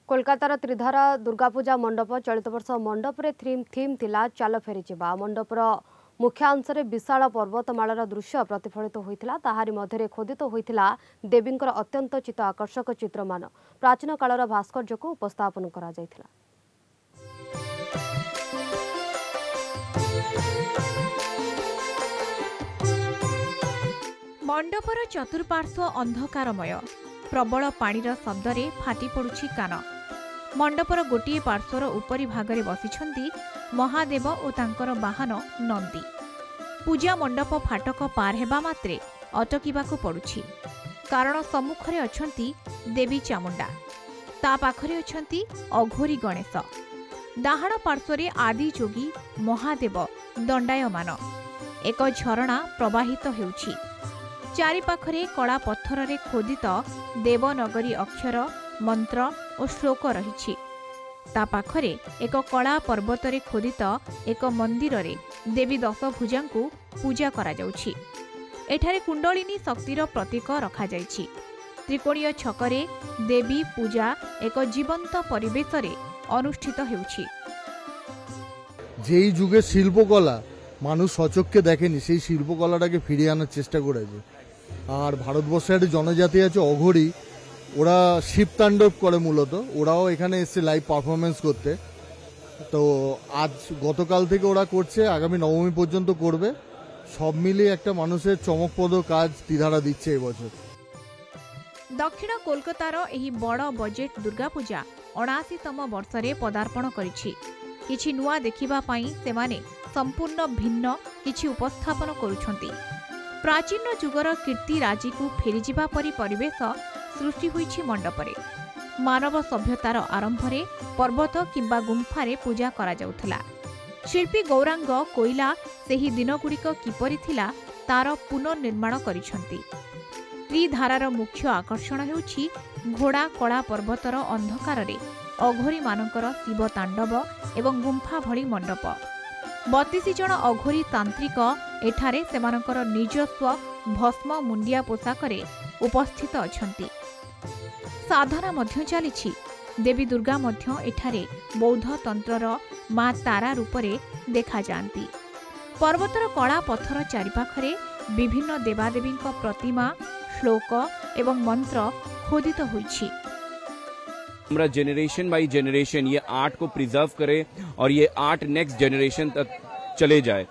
कोलकातार त्रिधारा दुर्गापूजा मंडप चलित वर्ष मंडप थीम थिला चाल फेरीजा मंडपर मुख्यांशरे विशाल पर्वतमालार दृश्य प्रतिफलित होता ताहारी मध्य खोदित होता देवींकर अत्यंत चित्त आकर्षक चित्रमान प्राचीन कालर भास्कर्य को उपस्थापन करा जायथिला। मंडपर चतुर्पार्श्व अंधकारमय प्रबल पाणीर शब्दरे फाटी पड़ुछि कान। मंडपर गोटे पार्श्वर उपरी भागरे बसिछन्ति महादेव और तांकर वाहन नंदी। पूजा मंडप फाटक पार हेबा मात्रे अटकिबाकु पड़ुछि कारण सम्मुखरे अछन्ति देवी चामुंडा, ता पाखरे अछन्ति अघोरी गणेश, डाहाण पार्श्वरे आदि जोगी महादेव दंडायमान। एक झरणा प्रवाहित हेउछि। चारि पाखरे कला पत्थर रे खोदित देवनगरी अक्षर मंत्र और श्लोक रही। ता पाखरे एक कला पर्वत रे खोदित एक मंदिर रे देवी दशभुजा को पूजा करा जाउछि। एठारे कुंडलिनी शक्तिर प्रतीक रखा जाइछि। त्रिकोणीय छकरे देवी पूजा एक जीवंत परिवेश रे अनुष्ठित हेउछि। जेई जुगे शिल्पकला मानुष सचक्षे देखेनी सेई शिल्पकलाटाके फिरिये आनार चेष्टा करेছে। और भारतवर्षे एक जनजाति आछे अघोरी, ওরা শিব তাণ্ডব করে মূলত, ওরাও এখানে এসে লাইভ পারফরমেন্স করতে। তো আজ গতকাল থেকে ওরা করছে, আগামী নবমী পর্যন্ত করবে। সব মিলিয়ে একটা মানুষের চমকপ্রদ কাজ ত্রিধারা দিচ্ছে এবছর। दक्षिण कोलकातार एही बड़ बजेट दुर्गापूजा 79तम वर्षरे पदार्पण करिछि। किछि नुआ देखिबा पई सेमाने संपूर्ण भिन्न किछि उपस्थापन करूछंती। प्राचीन जुगर कीर्ति राजी को फेरीजिबा परि परिवेश सृष्टि होइछि मंडपरे। मानव सभ्यतार आरंभरे पर्वत किंबा गुंफारे पूजा करा जाउथला। शिल्पी गौरांग कोइला सेही दिनगुड़िक किपरि थिला तार पुनर्निर्माण करिछंती। त्रिधारार मुख्य आकर्षण हेउछि घोड़ा कला पर्वतर अंधकाररे अघोरी मानकर शिव तांडव एवं गुंफा भଳି मंडप। 32 जन अघोरी तांत्रिक एठारे सेमानकर निजस्व भस्म मुंडिया पोशाकरे उपस्थित अछंती। साधना मध्य चलिछि। देवी दुर्गा मध्य एठारे बौद्ध तंत्रर मां तारा रूपरे देखा जांती। पर्वतर कला पत्थर चारिपाखरे विभिन्न देवादेवींक प्रतिमा, श्लोक एवं मंत्र खोदित होइछि। हमारा जेनरेशन बाई जेनरेशन ये आर्ट को प्रिजर्व करे और ये आर्ट नेक्स्ट जेनरेशन तक चले जाए।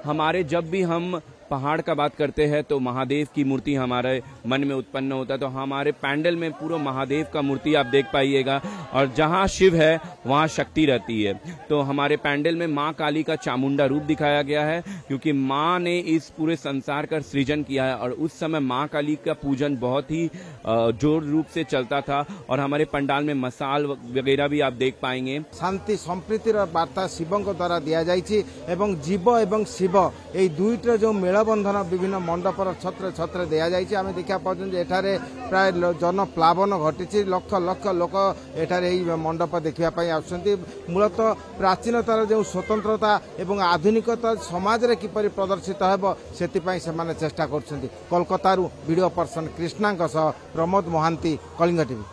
हमारे जब भी हम पहाड़ का बात करते हैं तो महादेव की मूर्ति हमारे मन में उत्पन्न होता है। तो हमारे पैंडल में पूरा महादेव का मूर्ति आप देख पाइएगा, और जहाँ शिव है वहाँ शक्ति रहती है। तो हमारे पैंडल में माँ काली का चामुंडा रूप दिखाया गया है, क्योंकि माँ ने इस पूरे संसार का सृजन किया है और उस समय माँ काली का पूजन बहुत ही जोर रूप से चलता था। और हमारे पंडाल में मसाल वगैरह भी आप देख पाएंगे। शांति संप्रीतिर वार्ता शिवों द्वारा दि जाइए एवं जीव एवं शिव ये दुईटर जो मेलबंधन विभिन्न मंडपर छत्र छत्र दि जाइए। आम देखा पाते एठारे प्राय जन प्लावन घटी लक्ष लक्ष लोक एठारे मंडप देखापी आसुँच। मूलतः प्राचीनतार जो स्वतंत्रता एवं आधुनिकता समाज रे किपरि प्रदर्शित हेब सेतिपई सेमाने चेष्टा करछन्ति। Kolkata video person Krishna Pramod Mahanty, Kalinga TV.